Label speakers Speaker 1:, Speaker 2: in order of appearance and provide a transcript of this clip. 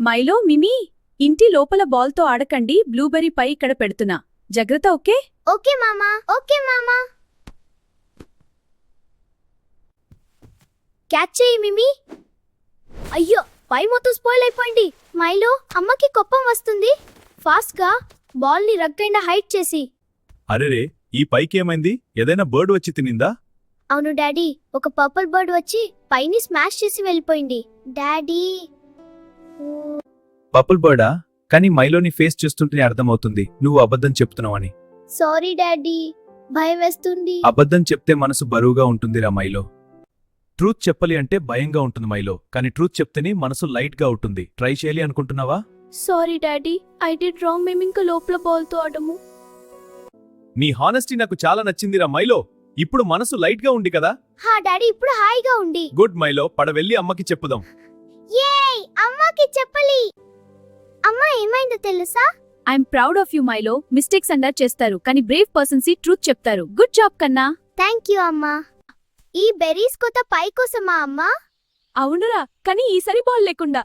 Speaker 1: మైలో మిమీ ఇంటి లోపల బాల్తో ఆడకండి. బ్లూబెర్రీ పై ఇక్కడ పెడుతున్నా, జాగ్రత్త. ఓకే
Speaker 2: ఓకే మామా. ఓకే మామా. క్యాచ్ చేయి మిమీ. అయ్యో, పై మొత్తం స్పాయిల్ అయిపోయింది. మైలో, అమ్మకి కోపం వస్తుంది. ఫాస్ట్గా బాల్ని రగ్గైన హైట్ చేసి.
Speaker 3: అరెరే, ఈ పైకి ఏమైంది? ఏదైనా బర్డ్ వచ్చి తినిందా?
Speaker 2: అవును డాడీ, ఒక పర్పుల్ బర్డ్ వచ్చి పైని స్మాష్ చేసి వెళ్ళిపోయింది. డాడీ.
Speaker 3: పర్పుల్ బర్డా? కానీ మైలోని ఫేస్ చూస్తుంటేనే అర్థమవుతుంది నువ్వు అబద్ధం చెప్తున్నావని.
Speaker 2: సారీ డాడీ, భయం వేస్తుంది.
Speaker 3: అబద్ధం చెప్తే మనసు బరువుగా ఉంటుందిరా మైలో. ట్రూత్ చెప్పాలి అంటే భయంగా ఉంటుంది మైలో, కానీ ట్రూత్ చెప్తేనే మనసు లైట్ గా ఉంటుంది. ట్రై చేయాలి అనుకుంటున్నావా?
Speaker 2: Sorry daddy, I did wrong. మేము ఇంకా లోపల బాల్తో ఆడము.
Speaker 3: నీ హానెస్టీ నాకు చాలా నచ్చిందిరా మైలో. ఇప్పుడు మనసు లైట్ గా ఉంది కదా?
Speaker 2: హా డాడీ, ఇప్పుడు హాయిగా ఉంది.
Speaker 3: గుడ్ మైలో, పడ వెళ్ళి అమ్మకి చెప్పుదాం.
Speaker 2: ఏయ్, అమ్మకి చెప్పాలి. అమ్మా, ఏమైందో తెలుసా?
Speaker 1: ఐఎమ్ ప్రౌడ్ ఆఫ్ యూ మైలో. మిస్టేక్స్ అండర్ చేస్తారు, కానీ బ్రేవ్ పర్సన్స్ ట్రూత్ చెప్తారు. గుడ్ జాబ్ కన్నా.
Speaker 2: థ్యాంక్ యూ అమ్మా. ఈ బెర్రీస్ కొత్త పై కోసమా అమ్మా?
Speaker 1: అవునురా, కానీ ఈసారి బాల్ లేకుండా.